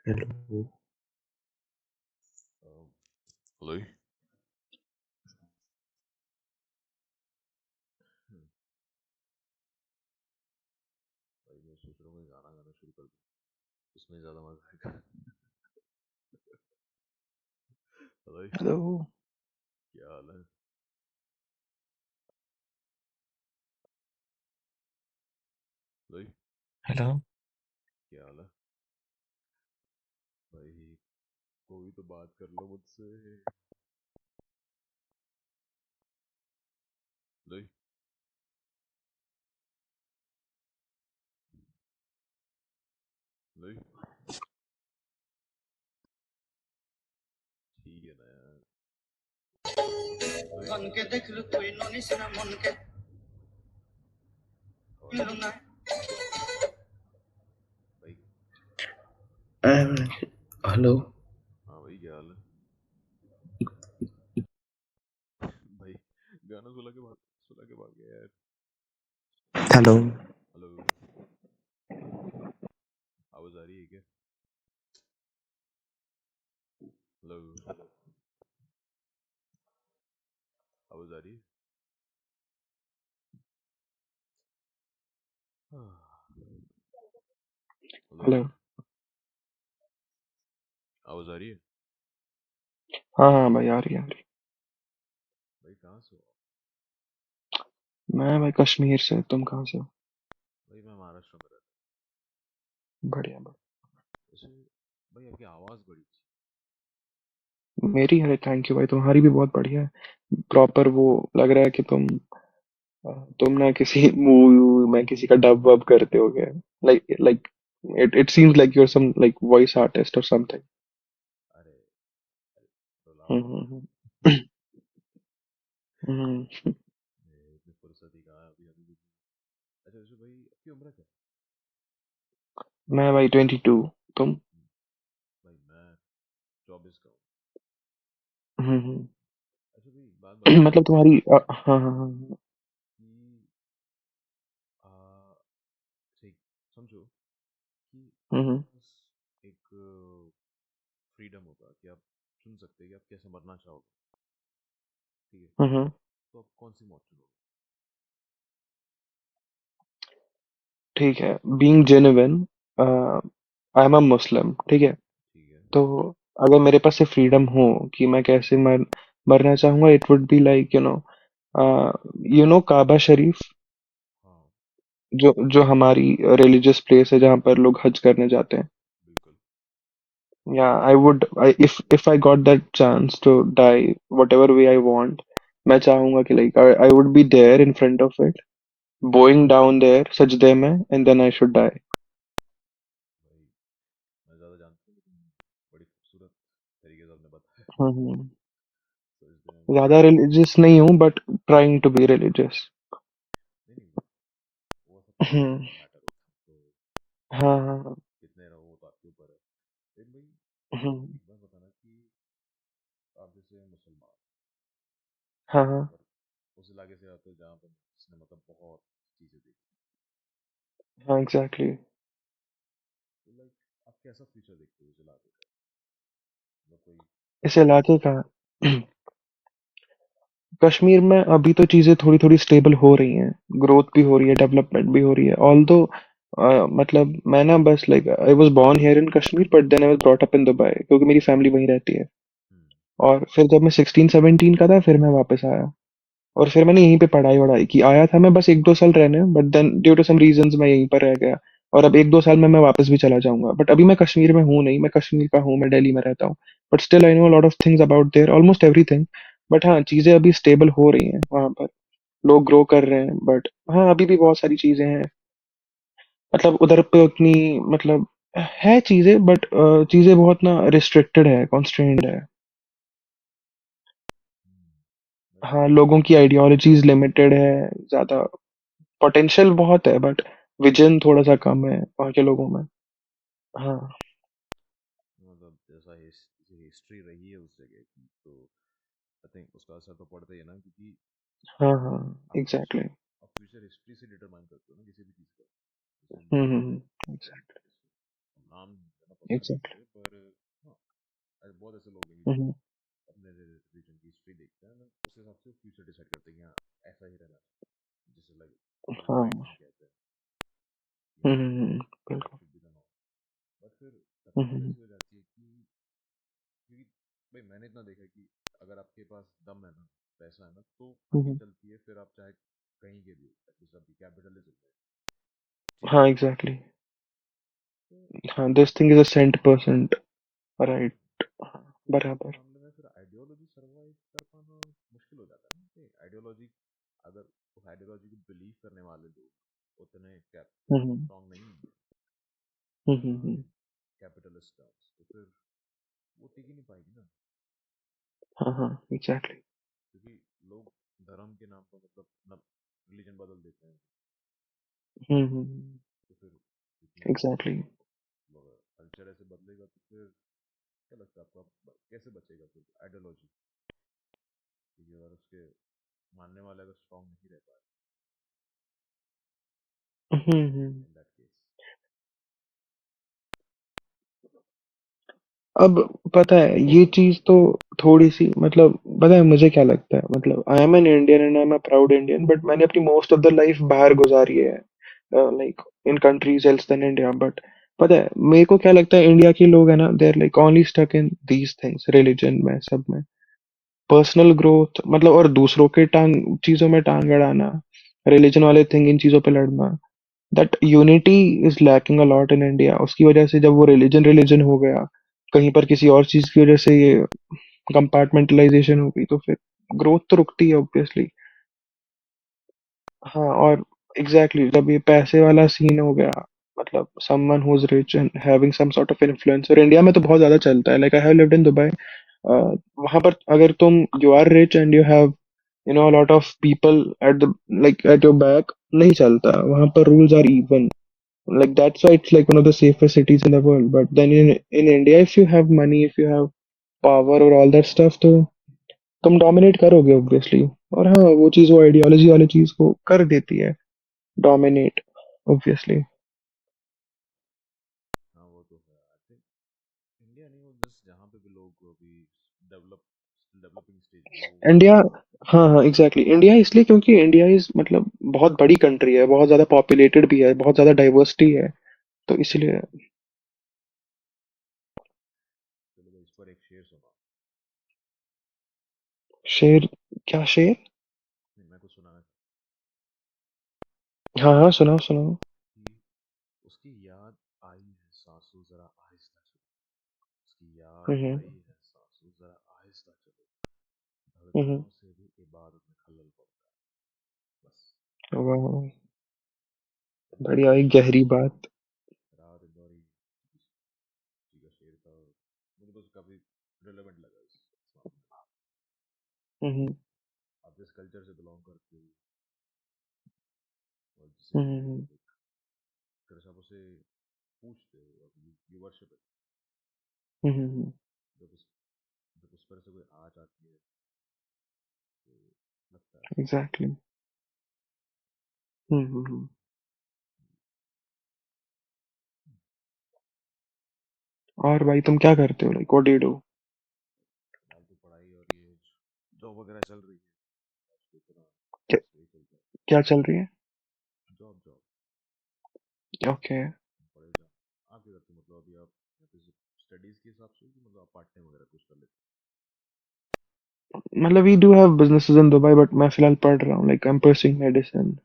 Hello. Hello. भाई मैं सोच रहा हूँ मैं गाना गाना शुरू कर दूँ, इसमें ज़्यादा मजा आएगा। हेलो। हेलो। क्या हाल है? हेलो। हेलो। क्या हाल है? भाई कोई तो बात कर लो मुझसे। हेलो। हेलो। ठीक है ना यार। हेलो। ধনকে দেখলু তুই ননিস না মনকে आवाज़ आ ইলু रही না है भाई? हेलो। हाँ भाई, क्या हाल है? भाई गाना सुला के भाग गया यार। हेलो। हेलो। आवाज़ आ रही है क्या? हेलो। आवाज़ आ रही है? हेलो। हेलो। आवाज़ आ रही है? हाँ हाँ भाई, आ रही है, आ रही भाई कहाँ से हो आप? है। मैं भाई कश्मीर से, तुम कहाँ से हो? भाई मैं महाराष्ट्र में रहता बढ़िया बढ़िया। हूँ वैसे। भाई आपकी आवाज़ बड़ी अच्छी मेरी, अरे थैंक यू भाई, तुम्हारी भी बहुत बढ़िया है। प्रॉपर वो लग रहा है कि तुम ना किसी मूवी में किसी का डब वब करते हो गया। Like it seems like you're some like voice artist और समथिंग। है। अरे रुलाओ मत यार। हम्म। हम्म। इतनी फुर्सत ही कहाँ है अभी अभी भी। अच्छा वैसे भाई आपकी उम्र क्या मैं भाई 22। तुम? है? भाई मैं 24 का हूँ। हम्म। अच्छा भाई बात बताओ मतलब तुम्हारी हाँ हाँ हाँ हाँ। कि आ, ठीक समझो कि आपके हम्म पास एक फ्रीडम होगा कि आप चुन सकते हैं कि आप कैसे मरना चाहोगे। ठीक है, हम्म। तो आप कौन सी मौत चुनोगे? ठीक है, being genuine, I am a Muslim, ठीक है। ठीक है। तो अगर मेरे पास ये फ्रीडम हो कि मैं कैसे मरना चाहूंगा, इट वुड बी लाइक काबा शरीफ, हाँ जो हमारी रिलीजियस प्लेस है जहाँ पर लोग हज करने जाते हैं। बिल्कुल। या I would, if I got that chance to die whatever way I want, मैं चाहूंगा कि like I would be there in front of it, bowing down there सजदे में, and then I should die. भाई मैं ज़्यादा जानता हूँ लेकिन बड़ी खूबसूरत तरीके से आपने बताया। हम्म। सोचते हैं वो ज्यादा रिलीजियस नहीं हूँ, but trying to be religious. नहीं नहीं, वो सब तो हम्म। मैटर होता है तो हाँ हाँ हाँ। कितने रहो वो तो आपके ऊपर है। लेकिन भाई हम्म। एक बात बताना कि आप जैसे मुसलमान हाँ हाँ और उस इलाके से आते हो जहाँ पर जिसने मतलब बहुत चीज़ें देखी, हाँ, एग्जैक्टली। तो लाइक आप कैसा फ्यूचर देखते हो उस इलाके का? मतलब कोई इस इलाके का कश्मीर में अभी तो चीजें थोड़ी थोड़ी स्टेबल हो रही हैं। ग्रोथ भी हो रही है, डेवलपमेंट भी हो रही है, ऑल्दो मतलब मैं ना बस like I was born here in Kashmir, but then I was brought up in Dubai, क्योंकि मेरी फैमिली वहीं रहती है। हम्म और फिर जब मैं 16-17 का था, फिर मैं वापस आया। और फिर मैंने यहीं पे पढ़ाई वढ़ाई की। आया था मैं बस 1-2 साल रहने, but then due to some reasons मैं यहीं पर रह गया। और अब 1-2 साल में मैं वापस भी चला जाऊंगा, बट अभी मैं कश्मीर में हूँ नहीं। मैं कश्मीर का हूँ, मैं दिल्ली में रहता हूँ। But still I know lot of things about their, almost everything. But हाँ, चीजें अभी स्टेबल हो रही हैं वहां पर। लोग ग्रो कर रहे हैं, बट हाँ, अभी भी बहुत सारी चीजें हैं। मतलब उधर पे उतनी, मतलब है चीजें, बट चीजें बहुत ना रिस्ट्रिक्टेड है, कॉन्स्ट्रेंड है। भाई हाँ, लोगों की आइडियोलॉजीज लिमिटेड है ज्यादा। पोटेंशियल बहुत है, बट विजन थोड़ा सा कम है वहाँ के लोगों में। हाँ मतलब जैसा हिस्ट्री रही है उस जगह की, तो आई थिंक उसका असर तो पड़ता ही है ना, क्योंकि हाँ हाँ, आप फ्यूचर एग्जैक्टली। आप फ्यूचर हिस्ट्री से डिटरमाइन करते हो ना किसी भी चीज़ का। जैसे मुझे exactly. जैसे नाम लेना कह एग्जैक्टली। सकते, पर हाँ, बहुत ऐसे लोग हैं जो हम्म। अपने रिलीजन की हिस्ट्री देखते हैं ना, उस हिसाब से फ्यूचर डिसाइड करते हैं कि हाँ ऐसा ही रहना चाहिए, जैसे लाइक वो राइट हाँ। विंग कहते हैं कि हाँ दैट बिल्कुल। Should be the norm. But फिर तकलीफ हम्म। ऐसी हो जाती है कि क्योंकि भाई मैंने इतना देखा है कि अगर आपके पास दम है ना, पैसा है ना, तो आगे हम्म। चल के फिर आप चाहे कहीं के भी हो, एटलीस्ट अभी कैपिटलिज्म में हाँ चीज़ें चल एग्जैक्टली। रही हैं। तो हाँ, this thing is a cent percent. हाँ, राइट। तो ऐसे बराबर। मामले में फिर आइडियोलॉजी सरवाइव कर पाना मुश्किल हो जाता है ना, कि आइडियोलॉजी अगर उस आइडियोलॉजी को बिलीव करने वाले लोग उतने हम्म। स्ट्रॉन्ग नहीं है हम्म। कैपिटलिस्ट टर्म्स, तो फिर वो टिक ही नहीं पाएगी ना, हाँ हाँ एग्जैक्टली। क्योंकि लोग धर्म के नाम पर मतलब अपना रिलीजन बदल देते हैं। तो फिर इतना एग्जैक्टली। कल्चर ऐसे बदलेगा तो फिर क्या लगता है आपको, आप कैसे बचेगा फिर आइडियोलॉजी, क्योंकि अगर उसके मानने वाले अगर स्ट्रॉन्ग नहीं रह पाए हम्म। In that case. अब पता है ये चीज तो थोड़ी सी मतलब पता है मुझे क्या लगता है मतलब I am an Indian and I am a proud Indian but मैंने अपनी मोस्ट ऑफ द लाइफ बाहर गुजारी है like in countries else then India but पता है मेरे को क्या लगता है इंडिया के लोग है ना they are like only stuck in these things religion में सब में पर्सनल ग्रोथ मतलब और दूसरों के टांग चीजों में टांग अड़ाना रिलीजन वाले थिंग इन चीजों पे लड़ना that unity is lacking a lot in India उसकी वजह से जब वो रिलीजन रिलीजन हो गया कहीं पर किसी और चीज की वजह से ये कंपार्टमेंटलाइजेशन हो गई तो फिर ग्रोथ तो रुकती है ऑब्वियसली। हाँ और एग्जैक्टली exactly, जब ये पैसे वाला सीन हो गया मतलब someone who is rich and having some sort of influence और इंडिया में तो बहुत ज्यादा चलता है like I have lived in Dubai वहां पर अगर तुम you are rich and you have you know lot of people at the like at your back नहीं चलता वहां पर rules are even like that's why it's like one of the safest cities in the world but then in India if you have money if you have power और all that stuff तो तुम dominate करोगे obviously और हाँ वो चीज वो ideology वाली चीज को कर देती है डोमिनेट ऑब्वियसली। हाँ वो तो है, आई थिंक इंडिया नहीं, वो जस्ट जहाँ पे भी लोग अभी डेवलप डेवलपिंग स्टेज वो इंडिया हाँ हाँ एग्जैक्टली इंडिया इसलिए क्योंकि इंडिया इज मतलब बहुत बड़ी कंट्री है बहुत ज्यादा पॉपुलेटेड भी है बहुत ज्यादा डाइवर्सिटी है तो इसलिए। चलो भाई, इस पर एक शेर सुना, शेर? क्या शेर? नहीं मैं कुछ सुनाना हाँ हाँ सुनाओ सुनाओ। कि उसकी याद आई है सांसों जरा आहिस्ता चलो, उसकी याद हम्म। आई है सांसों जरा आहिस्ता चलो, हम्म। धड़कनों से भी इबादत में खलल पड़ता है बस। वाह, तो बढ़िया एक गहरी बात। रात इंदौरी जी का शेर था, मुझे बस काफी रिलेवेंट लगा इस मामले में। हम्म। आप जिस कल्चर से बिलोंग करते हो और जिसे हम्म। एक तरह से आप उसे पूछते हो, अब यू वर्शिप इट, हम्म। जब उस जब उस पर से कोई आ जाती है तो लगता है ऐसा। एग्जैक्टली। और भाई तुम क्या करते हो like what do you do? फिलहाल तो पढ़ाई और ये जॉब वगैरह चल रही है, आजकल इतना क्या, वही चलता है। क्या चल रही है? Job job okay. पढ़े जा। आप क्या करते हो, मतलब अभी आप स्टडीज के हिसाब से कि मतलब आप पार्ट टाइम वगैरह कुछ कर लेते मतलब we do have businesses in Dubai but मैं फिलहाल पढ़ रहा हूँ like I am pursuing medicine. हो? नहीं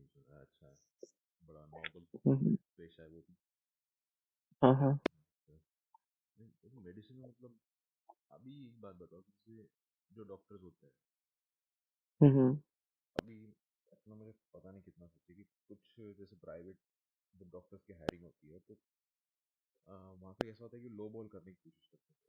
सुना है, अच्छा है, बड़ा नॉबल हम्म। पेशा है वो भी। हाँ हाँ। अच्छा। नहीं देखो मेडिसिन में मतलब अभी एक बात बताओ, जैसे जो डॉक्टर्स होते हैं हम्म। अभी, अपना मुझे पता नहीं कितना सच है कि कुछ जैसे प्राइवेट जब डॉक्टर्स की हायरिंग होती है तो वहाँ पे ऐसा होता है कि लो बॉल करने की कोशिश करते हैं।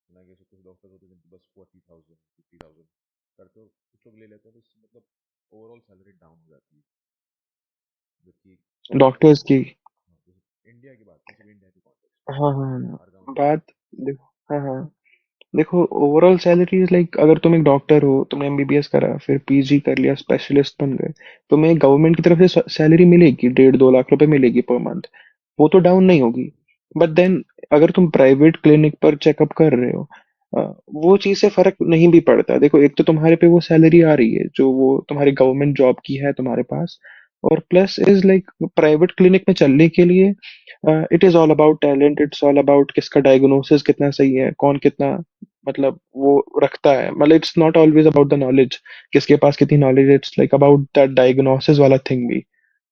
सुना है कि ऐसे कुछ डॉक्टर्स होते हैं जिनके बस 40,000 50,000 करते हो, कुछ लोग ले लेते हैं तो उससे मतलब ओवरऑल सैलरी डाउन हो जाती है, जबकि डॉक्टर्स की। हाँ, जैसे इंडिया की बात नहीं, सिर्फ इंडिया के कॉन्टेक्स्ट में, हाँ हाँ हाँ। बाहर का मैं छोड़ बात देता देखो। हाँ हाँ। देखो ओवरऑल सैलरी लाइक अगर तुम एक डॉक्टर हो तुमने एमबीबीएस करा फिर पीजी कर लिया स्पेशलिस्ट बन गए तुम्हें गवर्नमेंट की तरफ से सैलरी मिलेगी 1.5-2 लाख रुपए मिलेगी पर मंथ वो तो डाउन नहीं होगी। बट देन अगर तुम प्राइवेट क्लिनिक पर चेकअप कर रहे हो, वो चीज से फर्क नहीं भी पड़ता। देखो, एक तो तुम्हारे पे वो सैलरी आ रही है जो वो तुम्हारी गवर्नमेंट जॉब की है तुम्हारे पास, और plus is like private clinic में चलने के लिए it is all about talent, it's all about किसका डायग्नोसिस कितना सही है, कौन कितना मतलब वो रखता है। मतलब it's not always about the knowledge, किसके पास कितनी knowledge, it's like about that diagnosis वाला थिंग भी,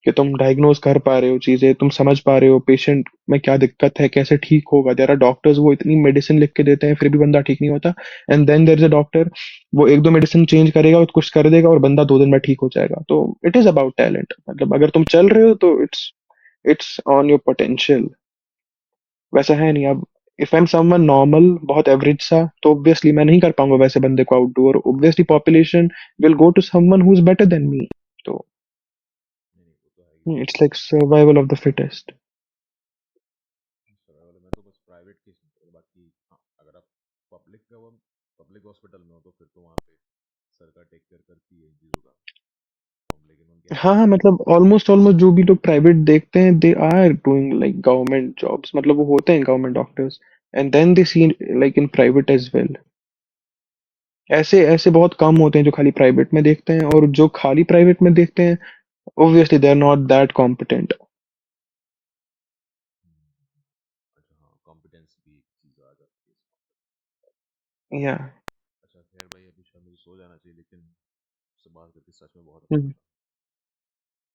कि तुम डायग्नोज कर पा रहे हो चीजें, तुम समझ पा रहे हो पेशेंट में क्या दिक्कत है, कैसे ठीक होगा। देयर आर डॉक्टर्स, वो इतनी मेडिसिन लिख के देते हैं फिर भी बंदा ठीक नहीं होता। And then there is a doctor, वो एक दो मेडिसिन चेंज करेगा और कुछ कर देगा और बंदा 2 दिन में ठीक हो जाएगा। तो इट इज अबाउट टैलेंट। मतलब अगर तुम चल रहे हो तो इट्स ऑन योर पोटेंशियल। वैसा है नहीं। अब if I am someone normal, बहुत एवरेज सा, तो ऑब्वियसली मैं नहीं कर पाऊंगा वैसे बंदे को outdoor. Obviously population will go to someone who is better than me. तो नहीं नहीं, वो तो है ही। It's like survival of the fittest. Survival मैं तो बस प्राइवेट केस में करूँ, बाकी हाँ अगर आप पब्लिक हॉस्पिटल में हो तो फिर तो वहाँ पे सरकार टेक केयर करती है इन चीज़ों का। लेकिन उनके हाँ हाँ, मतलब ऑलमोस्ट ऑलमोस्ट जो भी लोग प्राइवेट देखते हैं they are doing like government jobs, मतलब वो होते हैं government doctors, and then they see like in private as well. ऐसे ऐसे बहुत कम होते हैं जो खाली प्राइवेट में देखते हैं, और जो खाली प्राइवेट में देखते हैं obviously they are not that competent. अच्छा हाँ, कॉम्पिटेंस भी एक चीज़ आ जाती है इसमें। या अच्छा खैर भाई, अभी शायद मुझे सो जाना चाहिए, लेकिन उससे बात करके सच में बहुत अच्छा लगा।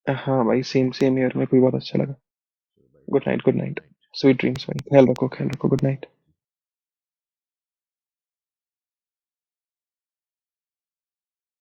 हाँ भाई, सेम सेम ईयर में कोई बहुत अच्छा लगा। चलो भाई, good night, good good night. Night. Sweet dreams भाई, ख्याल रखो, ख्याल रखो, गुड नाइट।